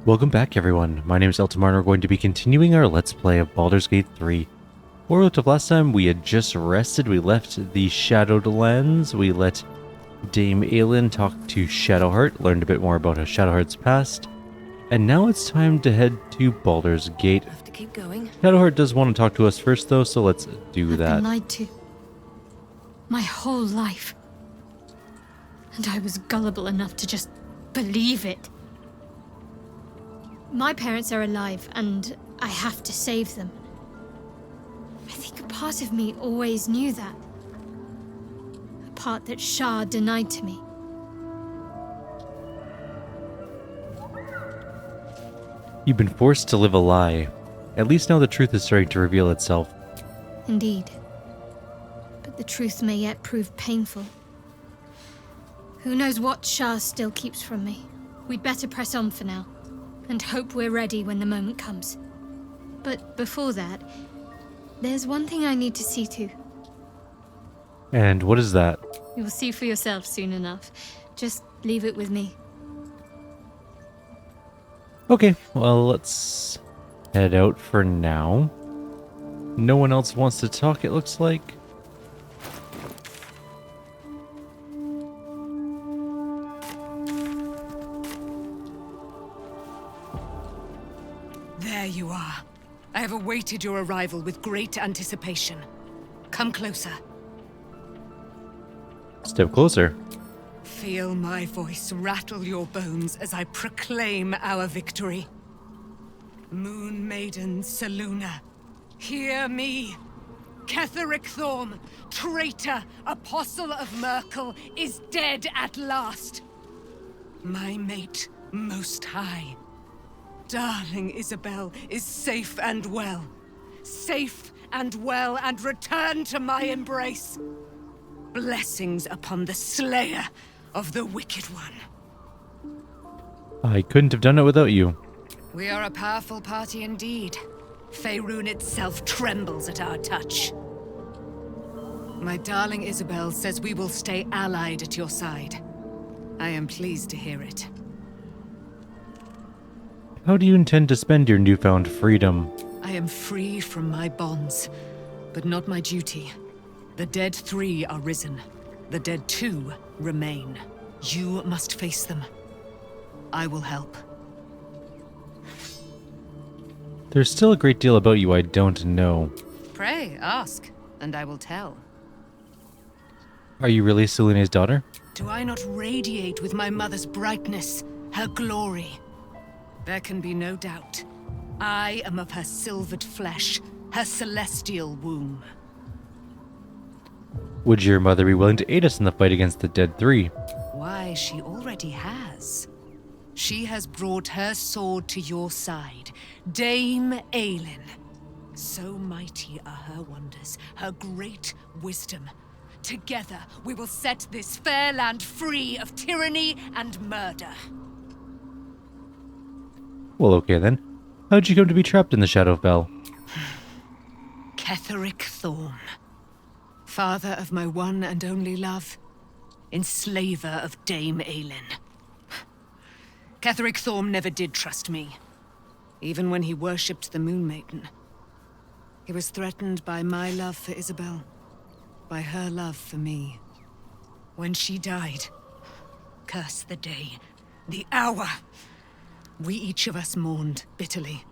Welcome back everyone, my name is Elton. We're going to be continuing our Let's Play of Baldur's Gate 3. Where we left off last time, we had just rested, we left the Shadowed Lands, we let Dame Aelin talk to Shadowheart, learned a bit more about how Shadowheart's past, and now it's time to head to Baldur's Gate. Have to keep going. Shadowheart does want to talk to us first though, so let's do that. I've been lied to. My whole life. And I was gullible enough to just believe it. My parents are alive, and I have to save them. I think a part of me always knew that. A part that Shah denied to me. You've been forced to live a lie. At least now the truth is starting to reveal itself. Indeed. But the truth may yet prove painful. Who knows what Shah still keeps from me. We'd better press on for now, and hope we're ready when the moment comes. But before that, there's one thing I need to see to. And what is that? You'll see for yourself soon enough. Just leave it with me. Okay, well let's head out for now. No one else wants to talk, it looks like. There you are. I have awaited your arrival with great anticipation. Come closer. Step closer. Feel my voice rattle your bones as I proclaim our victory. Moon Maiden Selûne, hear me. Ketheric Thorm, traitor, apostle of Merkel, is dead at last. My mate, Most High. Darling Isabel is safe and well. Safe and well, and returned to my embrace. Blessings upon the slayer of the Wicked One. I couldn't have done it without you. We are a powerful party indeed. Faerun itself trembles at our touch. My darling Isabel says we will stay allied at your side. I am pleased to hear it. How do you intend to spend your newfound freedom? I am free from my bonds, but not my duty. The dead 3 are risen. The dead 2 remain. You must face them. I will help. There's still a great deal about you I don't know. Pray, ask, and I will tell. Are you really Selûne's daughter? Do I not radiate with my mother's brightness, her glory? There can be no doubt. I am of her silvered flesh, her celestial womb. Would your mother be willing to aid us in the fight against the Dead 3? Why, she already has. She has brought her sword to your side, Dame Aelin. So mighty are her wonders, her great wisdom. Together, we will set this fair land free of tyranny and murder. Well, okay then. How'd you come to be trapped in the Shadowfell? Ketheric Thorm. Father of my one and only love. Enslaver of Dame Aelin. Ketheric Thorm never did trust me. Even when he worshipped the Moon Maiden. He was threatened by my love for Isabel. By her love for me. When she died, curse the day, the hour. We each of us mourned bitterly.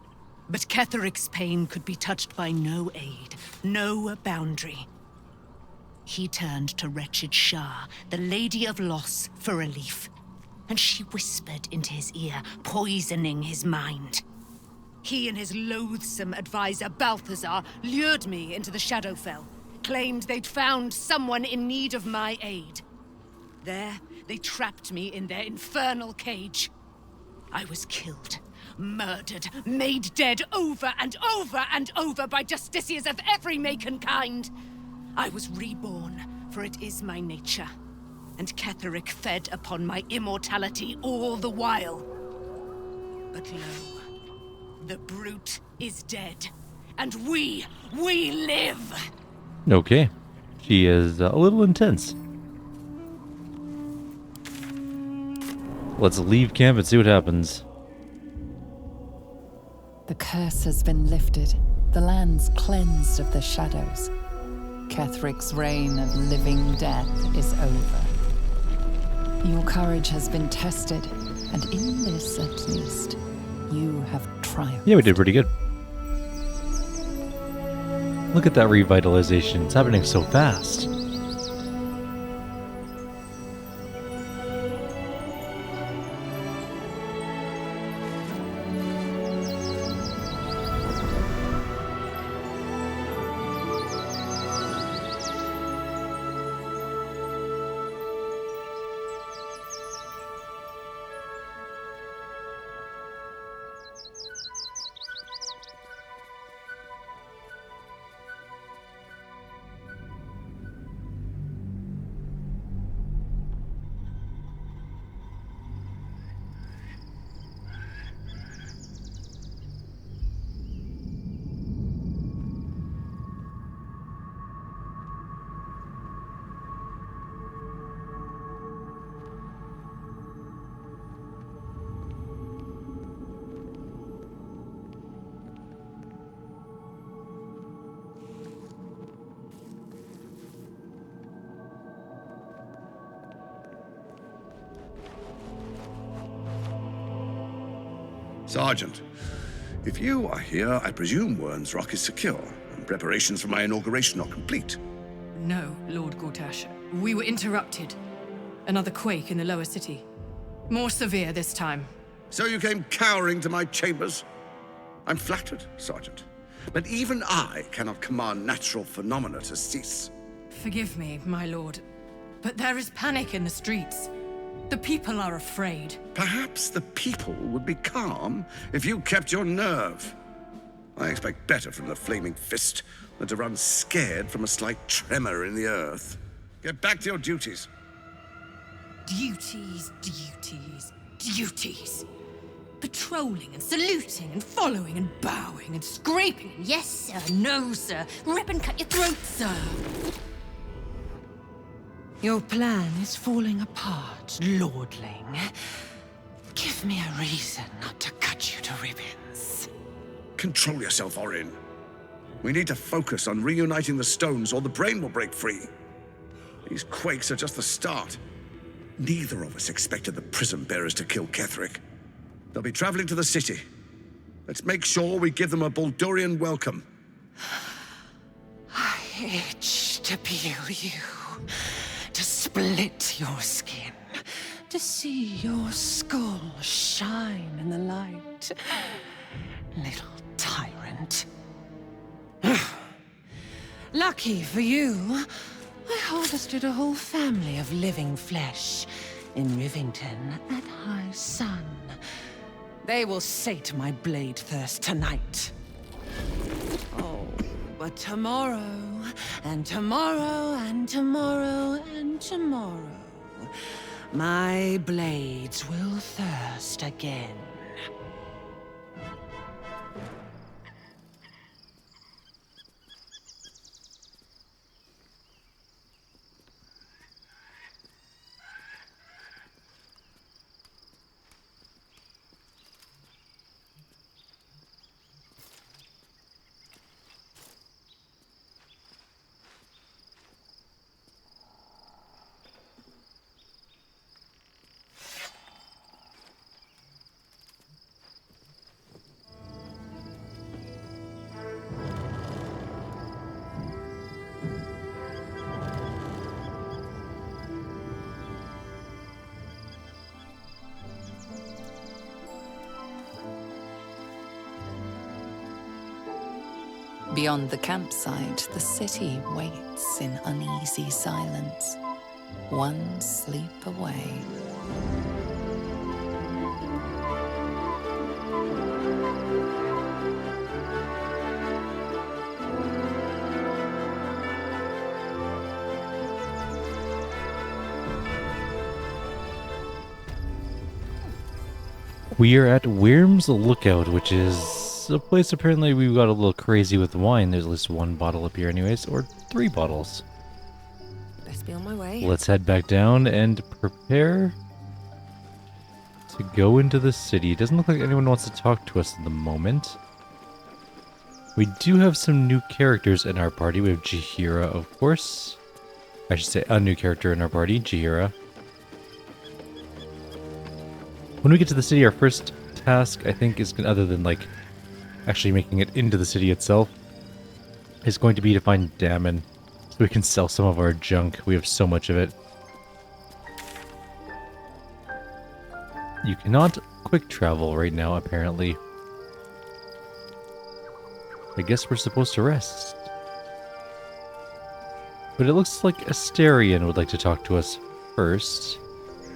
But Ketheric's pain could be touched by no aid, no boundary. He turned to wretched Shah, the Lady of Loss, for relief. And she whispered into his ear, poisoning his mind. He and his loathsome advisor, Balthazar, lured me into the Shadowfell. Claimed they'd found someone in need of my aid. There, they trapped me in their infernal cage. I was killed, murdered, made dead over and over and over by justiciars of every make and kind. I was reborn, for it is my nature. And Ketheric fed upon my immortality all the while. But lo, the brute is dead, and we live! Okay. She is a little intense. Let's leave camp and see what happens. The curse has been lifted, the lands cleansed of the shadows. Kethric's reign of living death is over. Your courage has been tested, and in this at least, you have triumphed. Yeah, we did pretty good. Look at that revitalization. It's happening so fast. Sergeant, if you are here, I presume Wern's Rock is secure, and preparations for my inauguration are complete. No, Lord Gortash. We were interrupted. Another quake in the lower city. More severe this time. So you came cowering to my chambers? I'm flattered, Sergeant. But even I cannot command natural phenomena to cease. Forgive me, my lord, but there is panic in the streets. The people are afraid. Perhaps the people would be calm if you kept your nerve. I expect better from the Flaming Fist than to run scared from a slight tremor in the earth. Get back to your duties. Duties, duties, duties. Patrolling and saluting and following and bowing and scraping. Yes, sir. No, sir. Rip and cut your throat, sir. Your plan is falling apart, lordling. Give me a reason not to cut you to ribbons. Control yourself, Orin. We need to focus on reuniting the stones or the brain will break free. These quakes are just the start. Neither of us expected the Prism Bearers to kill Ketheric. They'll be traveling to the city. Let's make sure we give them a Baldurian welcome. I itch to peel you, to split your skin, to see your skull shine in the light. Little tyrant. Lucky for you, I harvested a whole family of living flesh in Rivington at high sun. They will sate my blade thirst tonight. Oh, but tomorrow, and tomorrow, and tomorrow, and tomorrow, my blades will thirst again. Beyond the campsite, the city waits in uneasy silence, one sleep away. We are at Wyrm's Lookout, which is a place apparently we got a little crazy with wine. There's at least one bottle up here anyways, or 3 bottles. Best be on my way. Let's head back down and prepare to go into the city. It doesn't look like anyone wants to talk to us at the moment. We do have some new characters in our party. We have Jahira, of course. I should say a new character in our party, Jahira. When we get to the city, our first task, I think, is other than like actually making it into the city itself, is going to be to find Damon so we can sell some of our junk. We have so much of it. You cannot quick travel right now, apparently. I guess we're supposed to rest. But it looks like Asterion would like to talk to us first.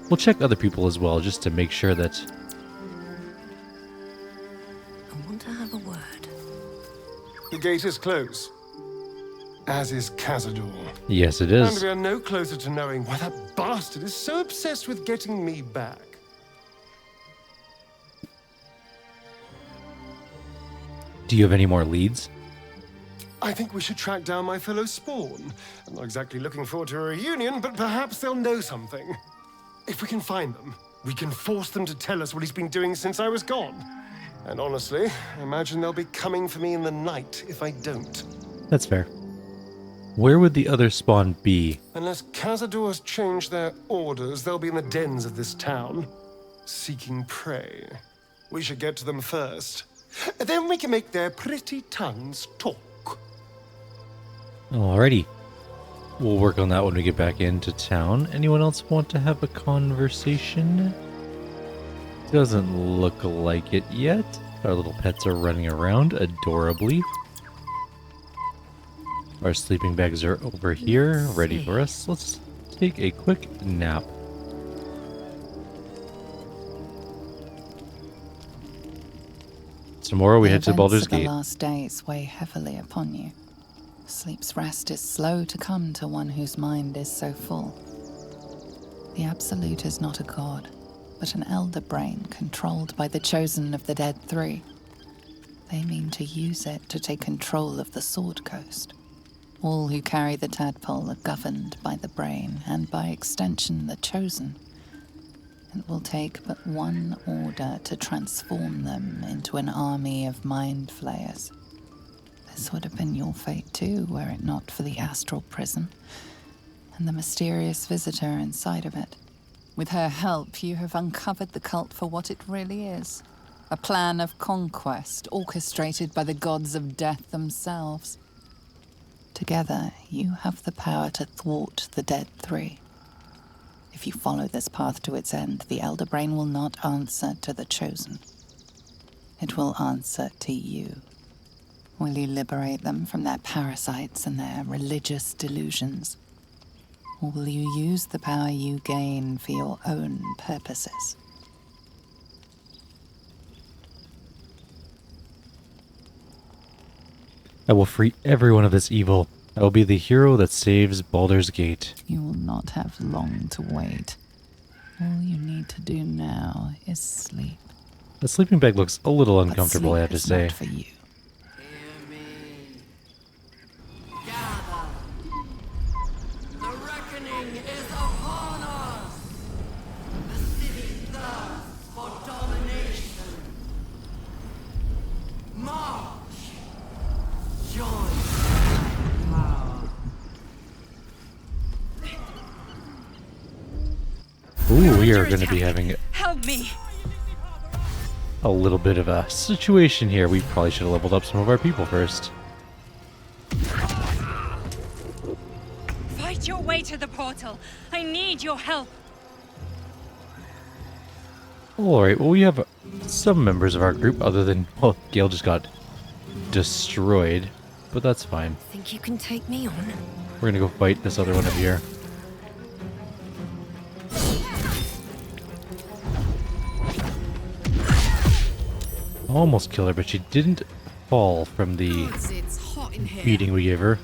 We'll check other people as well, just to make sure that... I want to have a word. The gate is closed, as is Cazador. Yes, it And is. we are no closer to knowing why that bastard is so obsessed with getting me back. Do you have any more leads? I think we should track down my fellow Spawn. I'm not exactly looking forward to a reunion, but perhaps they'll know something. If we can find them, we can force them to tell us what he's been doing since I was gone. And honestly, I imagine they'll be coming for me in the night if I don't. That's fair. Where would the other spawn be? Unless Cazador's changed their orders, they'll be in the dens of this town, seeking prey. We should get to them first. Then we can make their pretty tongues talk. Alrighty. We'll work on that when we get back into town. Anyone else want to have a conversation? Doesn't look like it yet. Our little pets are running around adorably. Our sleeping bags are over here, ready for us. Let's take a quick nap. Tomorrow we head to Baldur's Gate. The last days weigh heavily upon you. Sleep's rest is slow to come to one whose mind is so full. The Absolute is not a god, but an elder brain controlled by the chosen of the Dead Three. They mean to use it to take control of the Sword Coast. All who carry the tadpole are governed by the brain, and by extension the chosen. It will take but one order to transform them into an army of mind flayers. This would have been your fate too, were it not for the astral prison and the mysterious visitor inside of it. With her help, you have uncovered the cult for what it really is. A plan of conquest orchestrated by the gods of death themselves. Together, you have the power to thwart the Dead Three. If you follow this path to its end, the Elder Brain will not answer to the Chosen. It will answer to you. Will you liberate them from their parasites and their religious delusions? Or will you use the power you gain for your own purposes? I will free everyone of this evil. I will be the hero that saves Baldur's Gate. You will not have long to wait. All you need to do now is sleep. The sleeping bag looks a little But uncomfortable, sleep I have to is say. not for you. Hear me. Gather. The reckoning is upon us. The city thirsts for domination. March. Join my power. Ooh, we are going to be having Help me! a little bit of a situation here. We probably should have leveled up some of our people first. Fight your way to the portal. I need your help. Alright, well, we have some members of our group other than... Well, Gale just got destroyed, but that's fine. Think you can take me on? We're going to go fight this other one up here. Almost killed her, but she didn't fall from the It's hot in here. beating we gave her.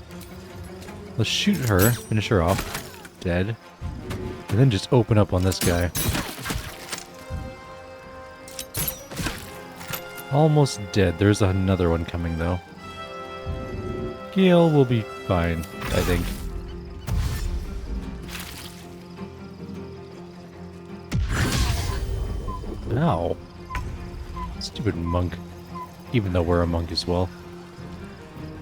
Let's shoot her, finish her off, dead, and then just open up on this guy. Almost dead. There's another one coming, though. Gale will be fine, I think. Ow. Stupid monk. Even though we're a monk as well.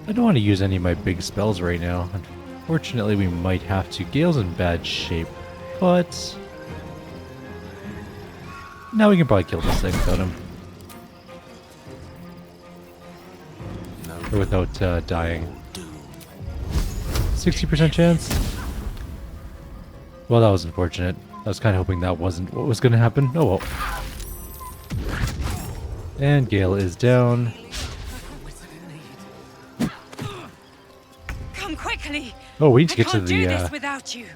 I don't want to use any of my big spells right now. Unfortunately, we might have to. Gale's in bad shape, but now we can probably kill this thing without him. Or without dying. 60% chance? Well, that was unfortunate. I was kind of hoping that wasn't what was going to happen. Oh well. And Gale is down. Come quickly. Oh, we need to I get to can't do the... this without you.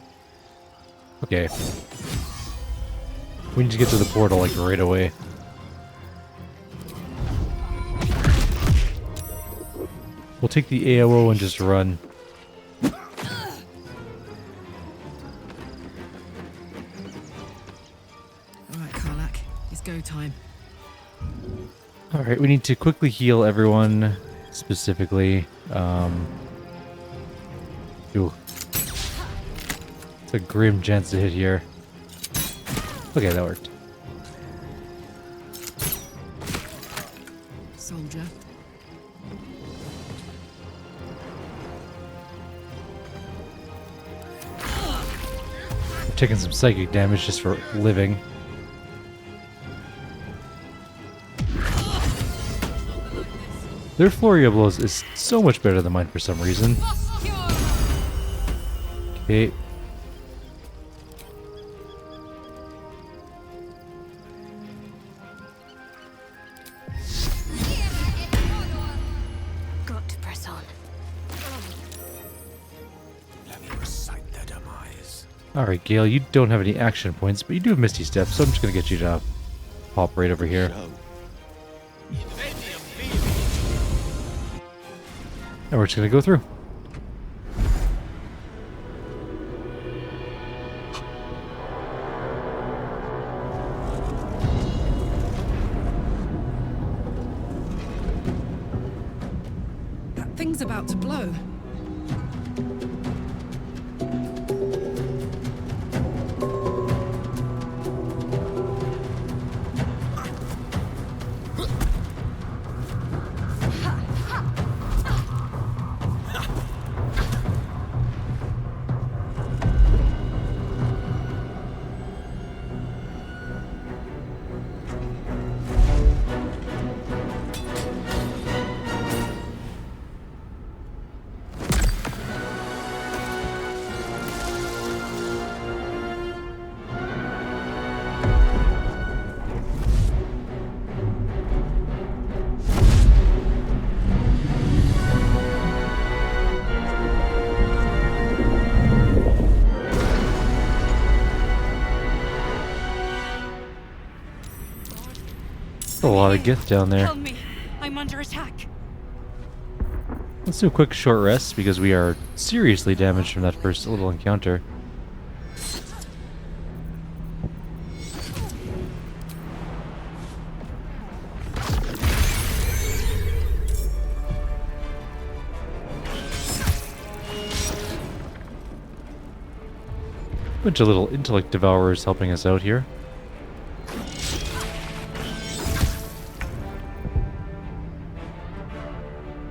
Okay. We need to get to the portal, like, right away. We'll take the AOO and just run. Alright, Karlak. It's go time. Alright, we need to quickly heal everyone, specifically. Ooh. It's a grim chance to hit here. Okay, that worked. Soldier. We're taking some psychic damage just for living. Their flurry of blows is so much better than mine for some reason. Okay. Got to press on. Let me recite their demise. Alright, Gale, you don't have any action points, but you do have Misty Step, so I'm just gonna get you to pop right over here. And we're just gonna go through. That thing's about to blow. A lot of gith down there. Help me. I'm under attack. Let's do a quick short rest because we are seriously damaged from that first little encounter. Bunch of little intellect devourers helping us out here.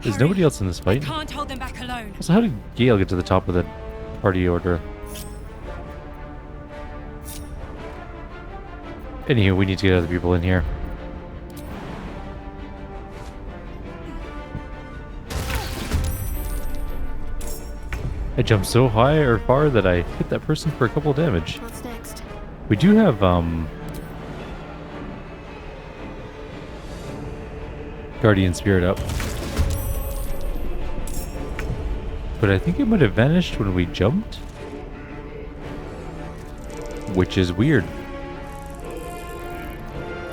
There's nobody else in this I fight. can't hold them back alone. So how did Gale get to the top of the party order? Anywho, we need to get other people in here. I jumped so high or far that I hit that person for a couple of damage. What's next? We do have, Guardian Spirit up. But I think it might have vanished when we jumped. Which is weird.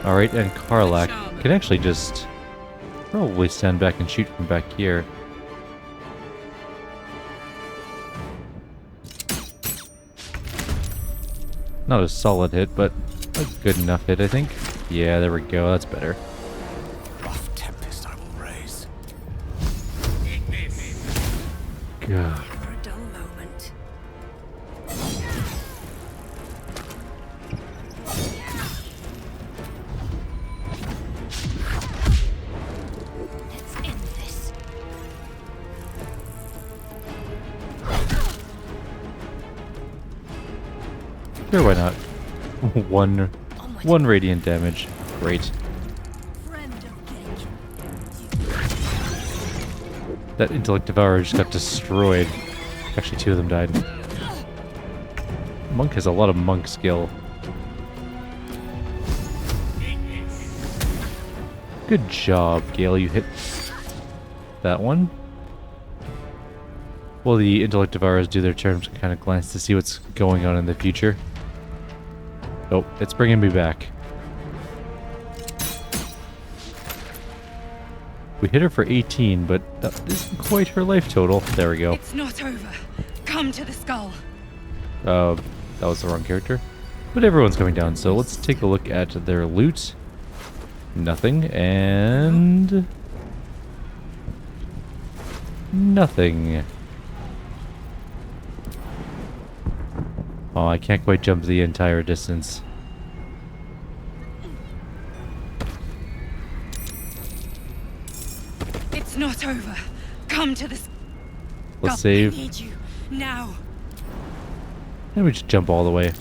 Alright, and Karlak can actually just probably stand back and shoot from back here. Not a solid hit, but a good enough hit, I think. Yeah, there we go. That's better. Rough tempest I will raise. God. For a dull moment. Let's end this. Sure, why not? one radiant damage. Great. That intellect devourer just got destroyed. Actually, 2 of them died. Monk has a lot of monk skill. Good job, Gale. You hit that one. While the intellect devourers do their turns, kind of glance to see what's going on in the future. Oh, it's bringing me back. We hit her for 18, but that isn't quite her life total. There we go. It's not over. Come to the skull. That was the wrong character. But everyone's coming down, so let's take a look at their loot. Nothing, and... nothing. Oh, I can't quite jump the entire distance. It's not over. Come to the Let's save. I need you now. And we just jump all the way.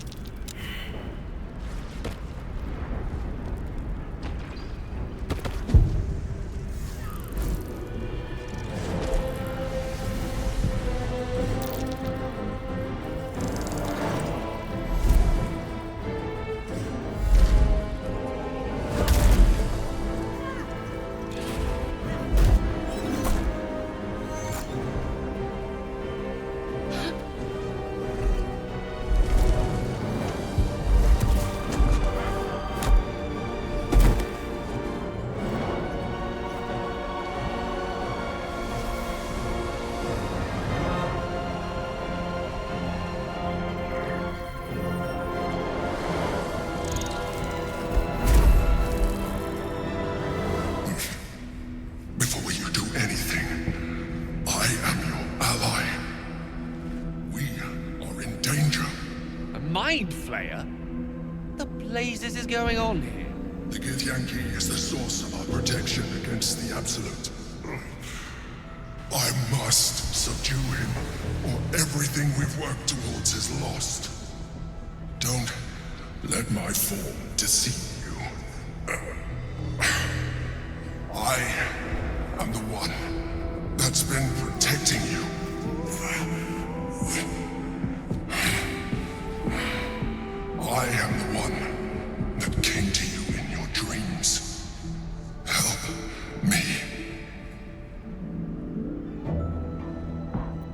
Going on here? The Githyanki is the source of our protection against the Absolute. I must subdue him, or everything we've worked towards is lost. Don't let my form deceive you. I am the one that's been protecting you. I am the one that came to you in your dreams. Help me.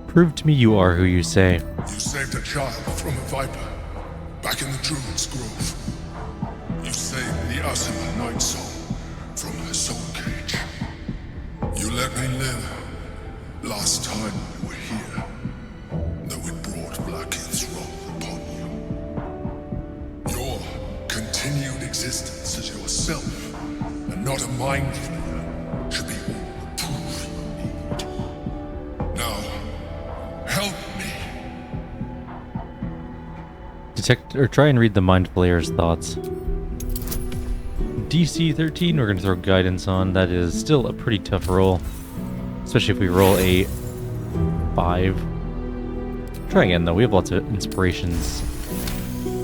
Prove to me you are who you say. You saved a child from a viper, back in the Druid's Grove. You saved the Asima Night Soul from her soul cage. You let me live last time we were here, though it brought Blackheath's wrath upon you. Your continued existence as yourself, and not a mind flayer, should be all the proof you need. Now, help me. Detect or try and read the mind flayer's thoughts. DC 13, we're going to throw guidance on. That is still a pretty tough roll, especially if we roll a 5. Try again though, we have lots of inspirations.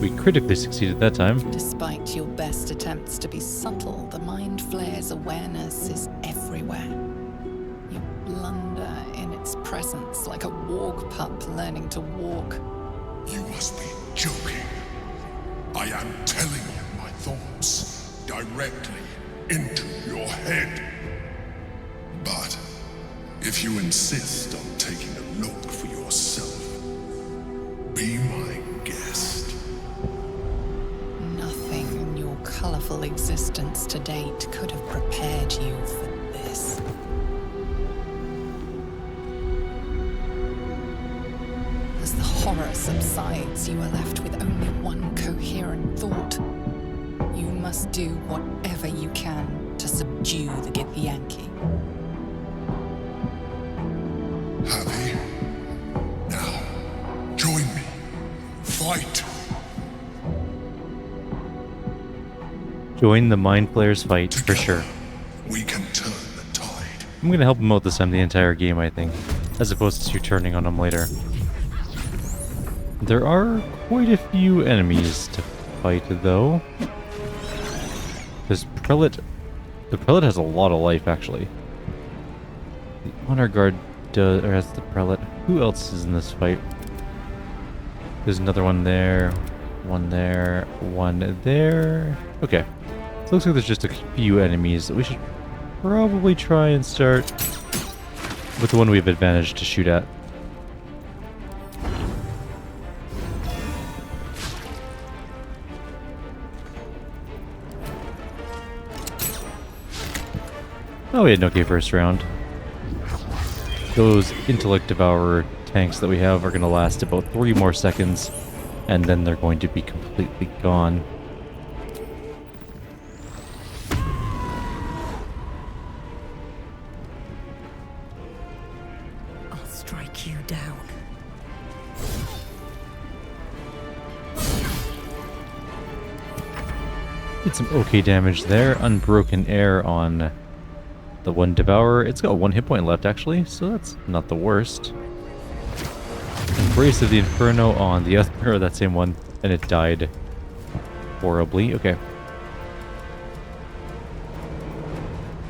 We critically succeeded that time. Despite your best attempts to be subtle, the Mind Flayer's awareness is everywhere. You blunder in its presence like a warg pup learning to walk. You must be joking. I am telling you my thoughts directly into your head. But if you insist on taking a look for yourself, be my guest. Nothing in your colorful existence to date could have prepared you for this. As the horror subsides, you are left with only one coherent thought. You must do whatever you can to subdue the Githyanki. Happy? Now, join me. Fight! Join the Mind Flayer's fight, for sure. We can turn the tide. I'm going to help him out this time the entire game, I think, as opposed to turning on him later. There are quite a few enemies to fight, though. This prelate... The prelate has a lot of life, actually. The honor guard does... Or has the prelate. Who else is in this fight? There's another one there. One there. One there. Okay. So it looks like there's just a few enemies that we should probably try and start with the one we have advantage to shoot at. Oh, we had an okay first round. Those Intellect Devourer tanks that we have are going to last about 3 more seconds, and then they're going to be completely gone. I'll strike you down. Did some okay damage there. Unbroken Air on the one Devourer. It's got 1 hit point left, actually, so that's not the worst. Embrace of the Inferno on the other, or that same one, and it died horribly. Okay.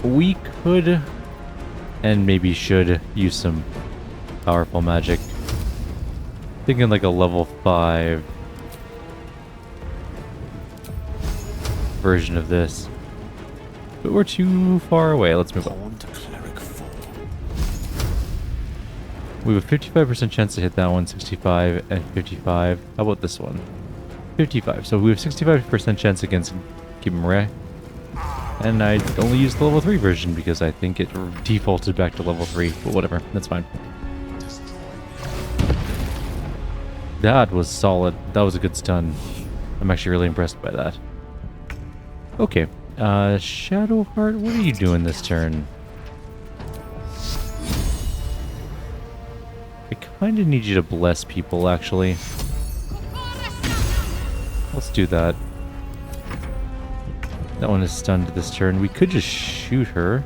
We could, and maybe should, use some powerful magic. Thinking like a level 5 version of this. But we're too far away. Let's move on. We have a 55% chance to hit that one, 65 and 55. How about this one? 55. So we have 65% chance against Kyrieru. And I only used the level 3 version because I think it defaulted back to level 3. But whatever, that's fine. That was solid. That was a good stun. I'm actually really impressed by that. Okay. Shadowheart, what are you doing this turn? I kind of need you to bless people, actually. Let's do that. That one is stunned this turn. We could just shoot her.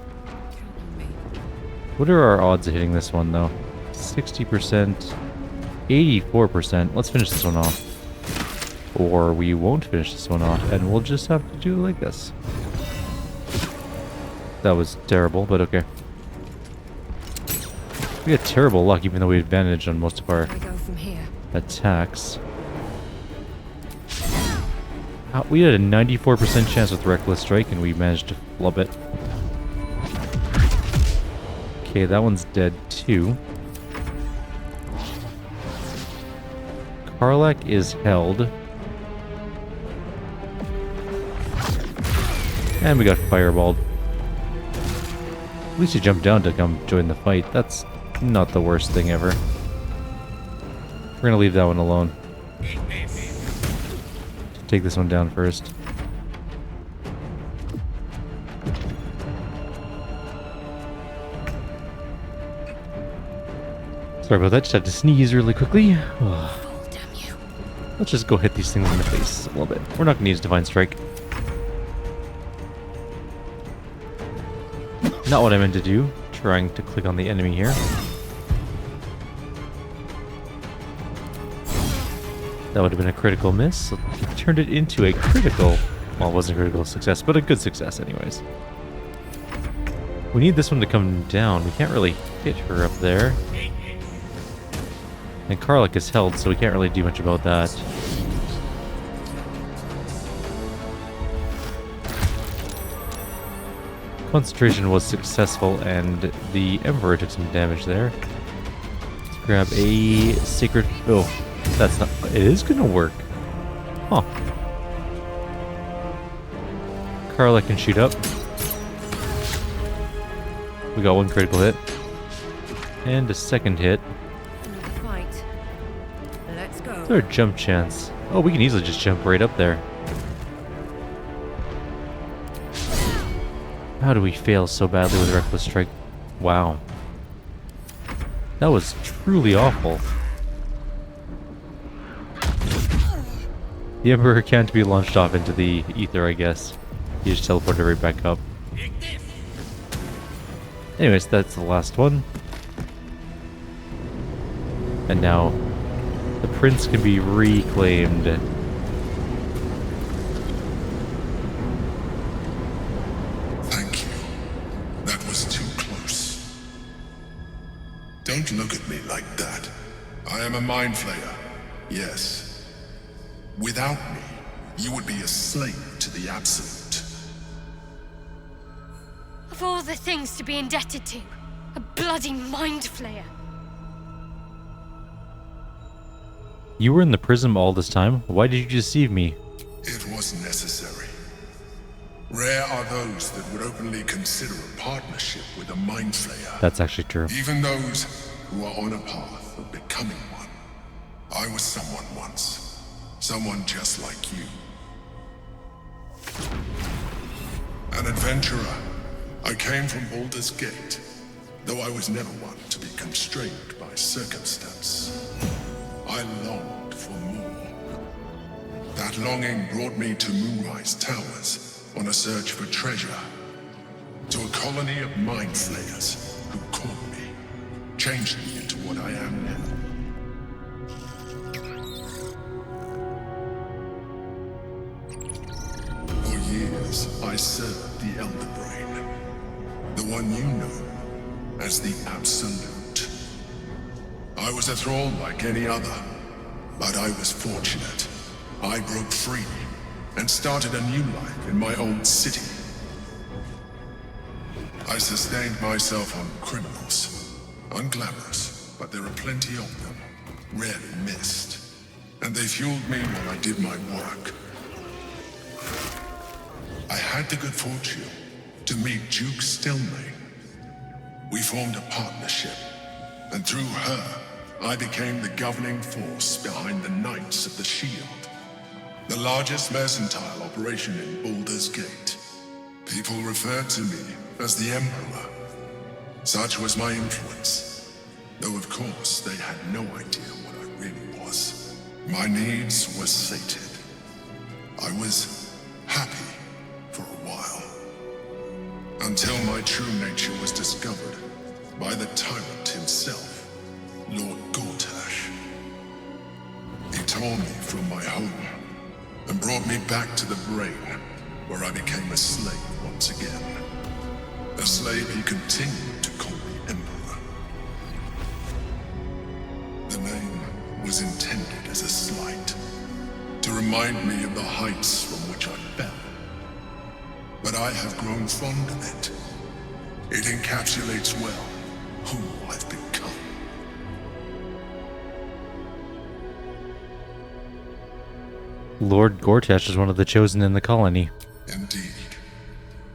What are our odds of hitting this one, though? 60%. 84%. Let's finish this one off. Or we won't finish this one off, and we'll just have to do it like this. That was terrible, but okay. We had terrible luck, even though we had advantage on most of our attacks. We had a 94% chance with Reckless Strike, and we managed to flub it. Okay, that one's dead too. Karlak is held. And we got fireballed. At least he jumped down to come join the fight. That's not the worst thing ever. We're gonna leave that one alone. Take this one down first. Sorry about that, just had to sneeze really quickly. Let's just go hit these things in the face a little bit. We're not gonna use Divine Strike. Not what I meant to do. Trying to click on the enemy here. That would have been a critical miss. Turned it into a critical... Well, it wasn't a critical success, but a good success anyways. We need this one to come down. We can't really hit her up there. And Karlak is held, so we can't really do much about that. Concentration was successful, and the Emperor took some damage there. Let's grab a sacred... Oh, that's not... It is gonna work. Huh. Karlak can shoot up. We got one critical hit. And a second hit. What's our jump chance? Oh, we can easily just jump right up there. How do we fail so badly with Reckless Strike? Wow. That was truly awful. The Emperor can't be launched off into the ether, I guess. He just teleported right back up. Anyways, that's the last one. And now, the prince can be reclaimed. Thank you. That was too close. Don't look at me like that. I am a mind flayer. Yes. Without me, you would be a slave to the Absolute. Of all the things to be indebted to, a bloody mind flayer. You were in the prism all this time? Why did you deceive me? It was necessary. Rare are those that would openly consider a partnership with a mind flayer. That's actually true. Even those who are on a path of becoming one. I was someone once. Someone just like you. An adventurer. I came from Baldur's Gate, though I was never one to be constrained by circumstance. I longed for more. That longing brought me to Moonrise Towers on a search for treasure. To a colony of mind flayers who caught me, changed me into what I am now. For years, I served the Elder Brain, the one you know as the Absolute. I was a thrall like any other, but I was fortunate. I broke free and started a new life in my old city. I sustained myself on criminals, unglamorous, but there are plenty of them, rarely missed, and they fueled me while I did my work. I had the good fortune to meet Duke Stelmane. We formed a partnership, and through her, I became the governing force behind the Knights of the Shield, the largest mercantile operation in Baldur's Gate. People referred to me as the Emperor. Such was my influence, though of course they had no idea what I really was. My needs were sated. I was happy for a while, until my true nature was discovered by the tyrant himself. Lord Gortash. He tore me from my home and brought me back to the Brain, where I became a slave once again. A slave he continued to call me Emperor. The name was intended as a slight, to remind me of the heights from which I fell. But I have grown fond of it. It encapsulates well who I've become. Lord Gortash is one of the chosen in the colony. Indeed.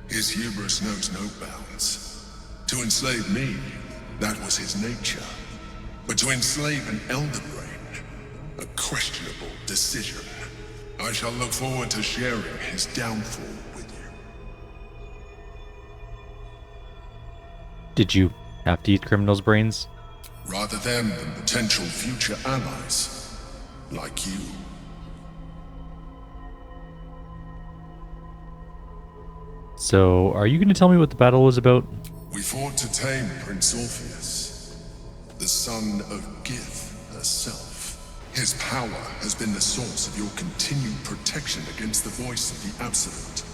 His hubris knows no bounds. To enslave me, that was his nature. But to enslave an Elder Brain, a questionable decision. I shall look forward to sharing his downfall with you. Did you have to eat criminals' brains? Rather them than potential future allies, like you. So, are you going to tell me what the battle was about? We fought to tame Prince Orpheus, the son of Gith herself. His power has been the source of your continued protection against the voice of the Absolute.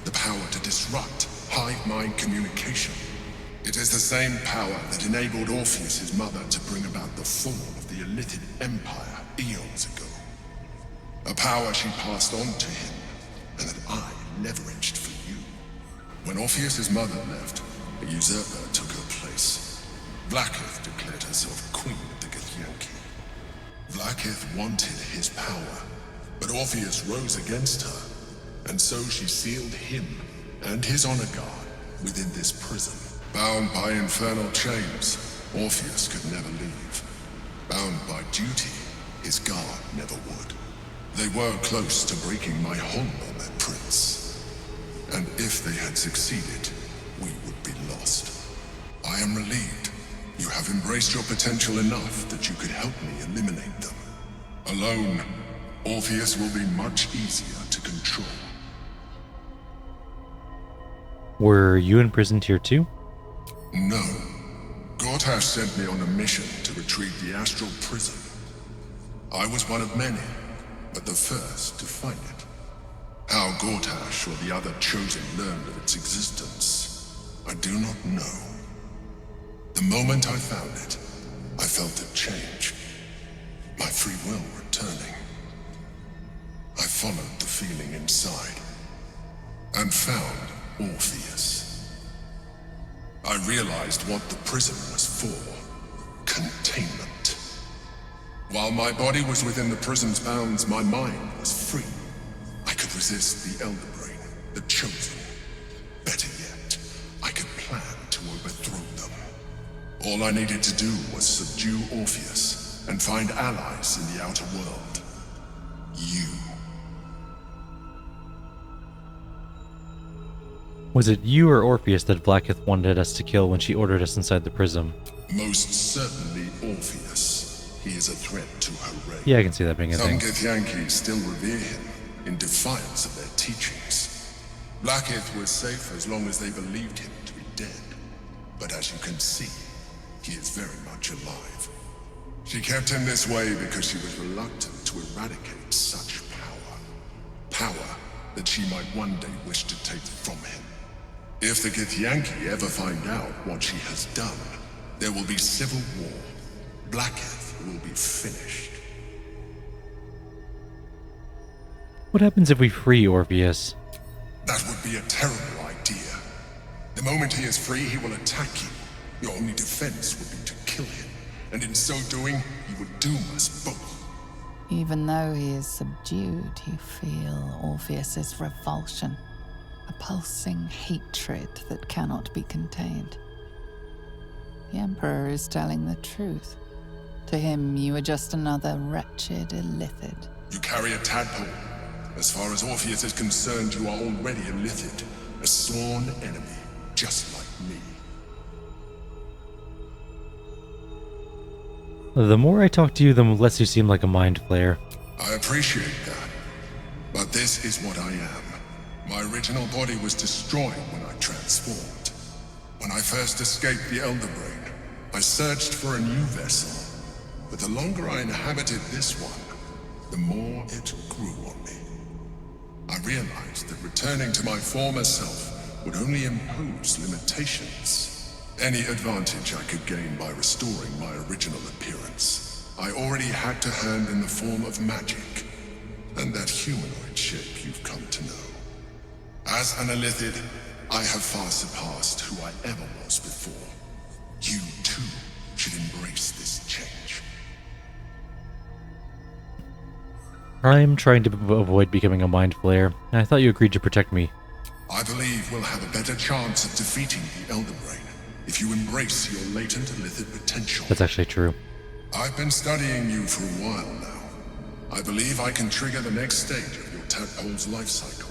The power to disrupt hive mind communication. It is the same power that enabled Orpheus' mother to bring about the fall of the Illithid Empire eons ago. A power she passed on to him, and that I leveraged for you. When Orpheus' mother left, a usurper took her place. Vlaakith declared herself queen of the Githyanki. Vlaakith wanted his power, but Orpheus rose against her, and so she sealed him and his honor guard within this prison. Bound by infernal chains, Orpheus could never leave. Bound by duty, his guard never would. They were close to breaking my hold on that prince. And if they had succeeded, we would be lost. I am relieved. You have embraced your potential enough that you could help me eliminate them. Alone, Orpheus will be much easier to control. Were you imprisoned here too? No. Gortash sent me on a mission to retrieve the astral prism. I was one of many, but the first to find it. How Gortash or the other chosen learned of its existence, I do not know. The moment I found it, I felt it change. My free will returning. I followed the feeling inside, and found Orpheus. I realized what the prism was for. Containment. While my body was within the prison's bounds, my mind was free. I could resist the Elder Brain, the Chosen. Better yet, I could plan to overthrow them. All I needed to do was subdue Orpheus and find allies in the outer world. You. Was it you or Orpheus that Blackith wanted us to kill when she ordered us inside the prism? Most certainly Orpheus. He is a threat to her reign. Yeah, I can see that being a thing. Some Githyanki still revere him, in defiance of their teachings. Blackith was safe as long as they believed him to be dead. But as you can see, he is very much alive. She kept him this way because she was reluctant to eradicate such power. Power that she might one day wish to take from him. If the Githyanki ever find out what she has done, there will be civil war. Blackith will be finished. What happens if we free Orpheus? That would be a terrible idea. The moment he is free, he will attack you. Your only defense would be to kill him, and in so doing, he would doom us both. Even though he is subdued, you feel Orpheus's revulsion, a pulsing hatred that cannot be contained. The Emperor is telling the truth. To him, you are just another wretched illithid. You carry a tadpole. As far as Orpheus is concerned, you are already a illithid, a sworn enemy, just like me. The more I talk to you, the less you seem like a mind flayer. I appreciate that, but this is what I am. My original body was destroyed when I transformed. When I first escaped the Elder Brain, I searched for a new vessel. But the longer I inhabited this one, the more it grew on me. I realized that returning to my former self would only impose limitations. Any advantage I could gain by restoring my original appearance, I already had to hand in the form of magic, and that humanoid shape you've come to know. As an illithid, I have far surpassed who I ever was before. You, too, should embrace this change. I'm trying to avoid becoming a mind flayer, and I thought you agreed to protect me. I believe we'll have a better chance of defeating the Elder Brain if you embrace your latent illithid potential. That's actually true. I've been studying you for a while now. I believe I can trigger the next stage of your tadpole's life cycle,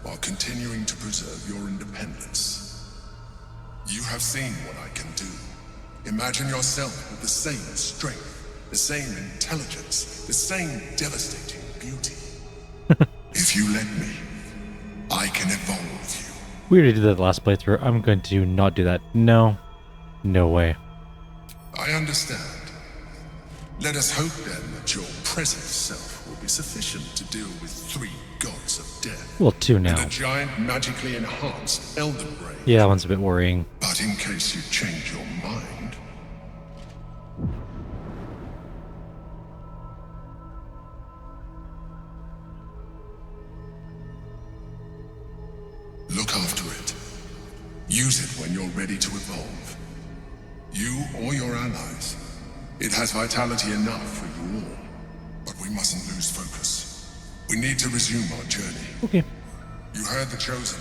while continuing to preserve your independence. You have seen what I can do. Imagine yourself with the same strength, the same intelligence, the same devastating beauty. If you let me, I can evolve you. We already did that last playthrough. I'm going to not do that. No. No way. I understand. Let us hope then that your present self will be sufficient to deal with 3 gods of death. Well, 2 now. And a giant magically enhanced Elder Brain. Yeah, that one's a bit worrying. But in case you change your mind... Look after it. Use it when you're ready to evolve. You or your allies. It has vitality enough for you all. But we mustn't lose focus. We need to resume our journey. Okay. You heard the Chosen.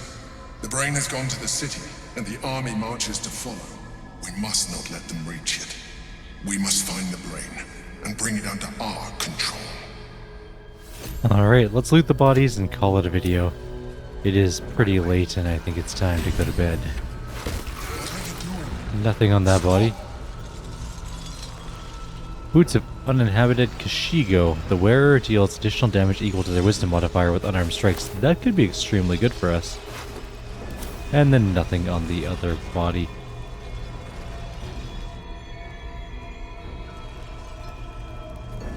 The Brain has gone to the city, and the army marches to follow. We must not let them reach it. We must find the Brain, and bring it under our control. Alright, let's loot the bodies and call it a video. It is pretty late and I think it's time to go to bed. Nothing on that body. Boots of Uninhabited Kashigo. The wearer deals additional damage equal to their wisdom modifier with unarmed strikes. That could be extremely good for us. And then nothing on the other body.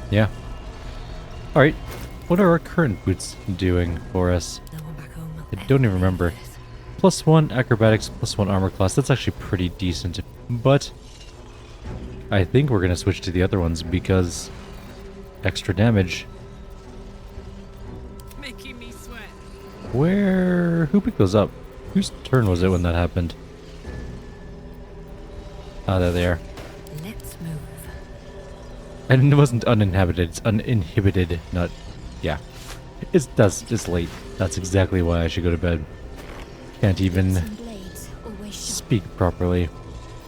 Yeah. Alright, what are our current boots doing for us? I don't even remember. +1 acrobatics, +1 armor class. That's actually pretty decent. But I think we're going to switch to the other ones because extra damage. Making me sweat. Who picked those up? Whose turn was it when that happened? Ah, there they are. Let's move. And it wasn't uninhabited, it's uninhibited, not... Yeah. It's late. That's exactly why I should go to bed. Can't even speak properly.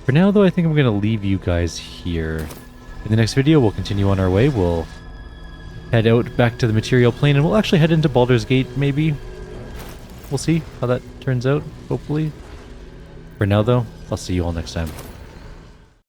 For now, though, I think I'm going to leave you guys here. In the next video, we'll continue on our way. We'll head out back to the material plane, and we'll actually head into Baldur's Gate, maybe. We'll see how that turns out, hopefully. For now, though, I'll see you all next time.